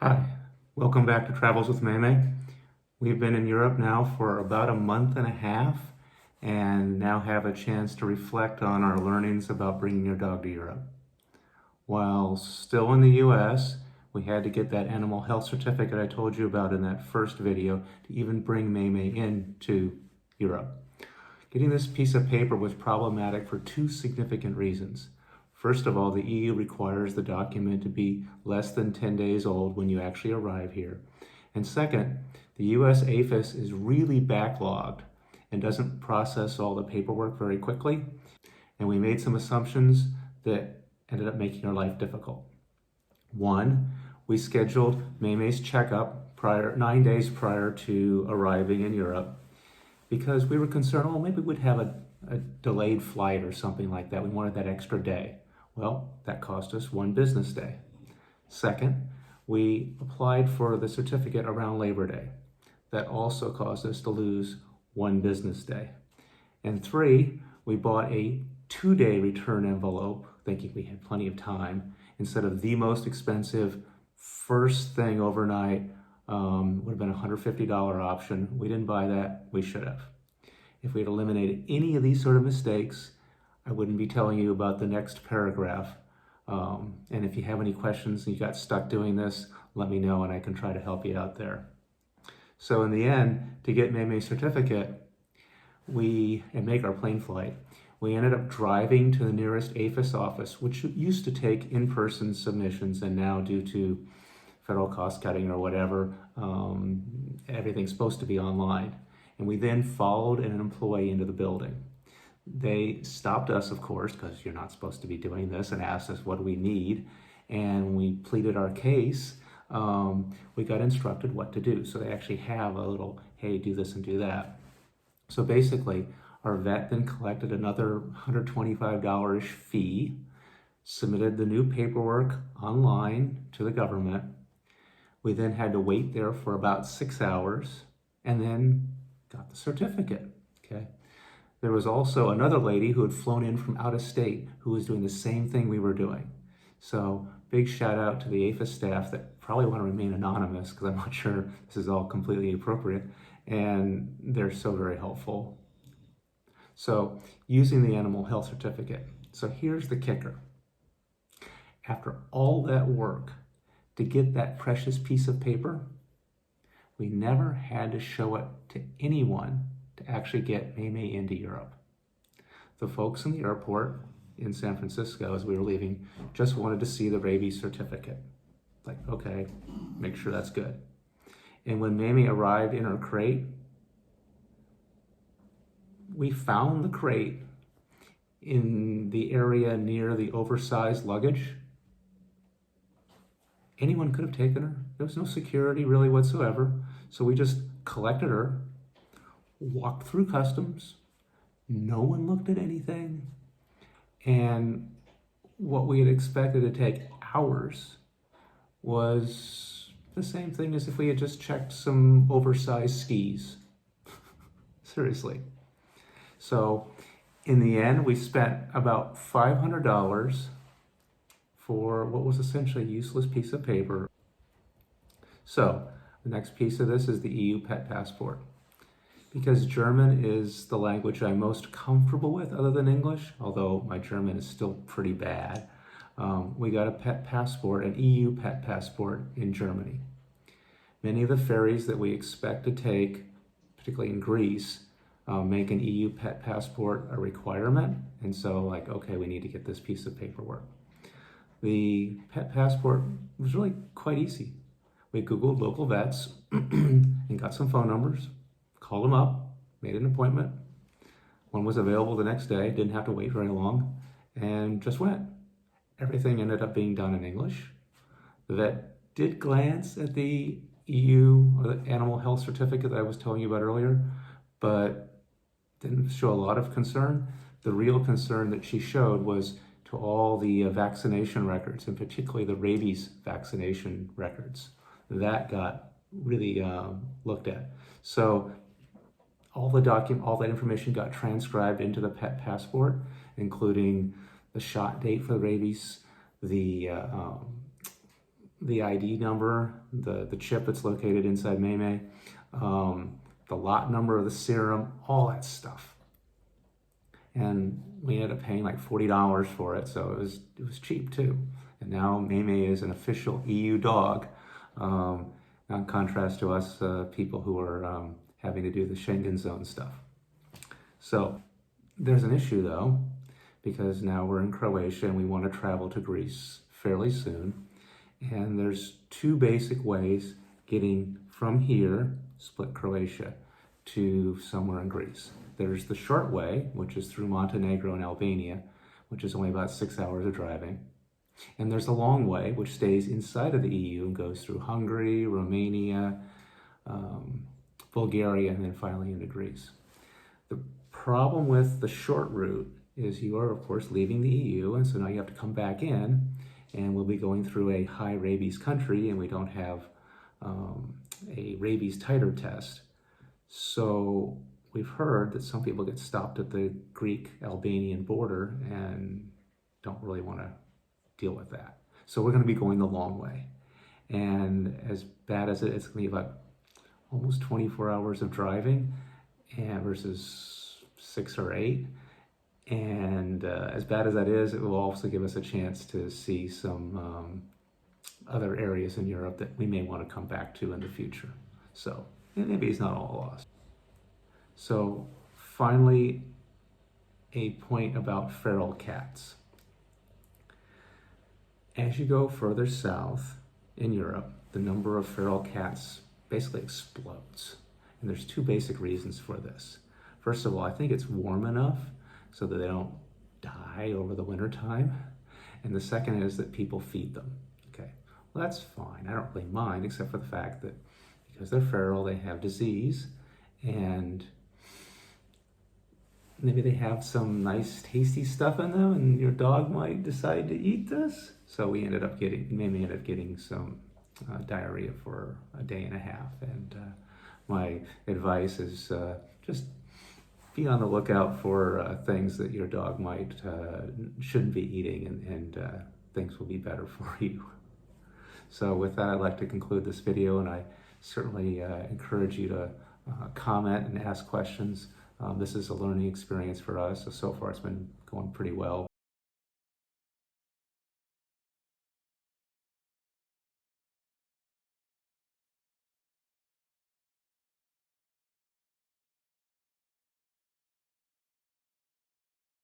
Hi, welcome back to Travels with Maymay. We've been in Europe now for about a month and a half and now have a chance to reflect on our learnings about bringing your dog to Europe. While still in the US, we had to get that animal health certificate I told you about in that first video to even bring Maymay into Europe. Getting this piece of paper was problematic for two significant reasons. First of all, the EU requires the document to be less than 10 days old when you actually arrive here. And second, the US APHIS is really backlogged and doesn't process all the paperwork very quickly. And we made some assumptions that ended up making our life difficult. One, we scheduled Maymay's checkup 9 days prior to arriving in Europe because we were concerned, well, maybe we'd have a delayed flight or something like that. We wanted that extra day. Well, that cost us one business day. Second, we applied for the certificate around Labor Day. That also caused us to lose one business day. And three, we bought a 2-day return envelope, thinking we had plenty of time, instead of the most expensive first thing overnight, would have been a $150 option. We didn't buy that, we should have. If we had eliminated any of these sort of mistakes, I wouldn't be telling you about the next paragraph. And if you have any questions and you got stuck doing this, let me know and I can try to help you out there. So in the end, to get Maymay's certificate, and make our plane flight, we ended up driving to the nearest APHIS office, which used to take in-person submissions, and now due to federal cost cutting or whatever, everything's supposed to be online. And we then followed an employee into the building. They stopped us, of course, because you're not supposed to be doing this, and asked us what do we need. And we pleaded our case. We got instructed what to do. So they actually have a little, hey, do this and do that. So basically, our vet then collected another $125 fee, submitted the new paperwork online to the government. We then had to wait there for about 6 hours and then got the certificate, okay? There was also another lady who had flown in from out of state who was doing the same thing we were doing. So big shout out to the APHIS staff that probably want to remain anonymous because I'm not sure this is all completely appropriate, and they're so very helpful. So using the animal health certificate. So here's the kicker. After all that work to get that precious piece of paper, we never had to show it to anyone to actually get Maymay into Europe. The folks in the airport in San Francisco, as we were leaving, just wanted to see the rabies certificate. Like, okay, make sure that's good. And when Maymay arrived in her crate, we found the crate in the area near the oversized luggage. Anyone could have taken her. There was no security really whatsoever. So we just collected her, walked through customs. No one looked at anything. And what we had expected to take hours was the same thing as if we had just checked some oversized skis. Seriously. So in the end, we spent about $500 for what was essentially a useless piece of paper. So the next piece of this is the EU pet passport. Because German is the language I'm most comfortable with other than English, although my German is still pretty bad, we got a pet passport, an EU pet passport in Germany. Many of the ferries that we expect to take, particularly in Greece, make an EU pet passport a requirement. And so like, okay, we need to get this piece of paperwork. The pet passport was really quite easy. We Googled local vets and got some phone numbers, called them up, made an appointment. One was available the next day, didn't have to wait very long, and just went. Everything ended up being done in English. The vet did glance at the EU, or the animal health certificate that I was telling you about earlier, but didn't show a lot of concern. The real concern that she showed was to all the vaccination records, and particularly the rabies vaccination records. That got really looked at. So all that information got transcribed into the pet passport, including the shot date for the rabies, the the ID number, the chip that's located inside Maymay, the lot number of the serum, all that stuff. And we ended up paying like $40 for it, so it was cheap too. And now Maymay is an official EU dog, in contrast to us people who are having to do the Schengen zone stuff. So there's an issue though, because now we're in Croatia and we want to travel to Greece fairly soon. And there's two basic ways getting from here, split Croatia, to somewhere in Greece. There's the short way, which is through Montenegro and Albania, which is only about 6 hours of driving. And there's the long way, which stays inside of the EU and goes through Hungary, Romania, Bulgaria, and then finally into Greece. The problem with the short route is you are, of course, leaving the EU, and so now you have to come back in, and we'll be going through a high rabies country, and we don't have a rabies titer test. So we've heard that some people get stopped at the Greek-Albanian border and don't really want to deal with that. So we're going to be going the long way. And as bad as it's going to be about almost 24 hours of driving and versus 6 or 8. And as bad as that is, it will also give us a chance to see some other areas in Europe that we may want to come back to in the future. So maybe it's not all lost. So finally, a point about feral cats. As you go further south in Europe, the number of feral cats basically explodes. And there's two basic reasons for this. First of all, I think it's warm enough so that they don't die over the winter time. And the second is that people feed them. Okay, well, that's fine. I don't really mind, except for the fact that because they're feral, they have disease, and maybe they have some nice tasty stuff in them, and your dog might decide to eat this. So we ended up getting some diarrhea for a day and a half. And my advice is just be on the lookout for things that your dog shouldn't be eating, and things will be better for you. So with that, I'd like to conclude this video, and I certainly encourage you to comment and ask questions. This is a learning experience for us, so far it's been going pretty well.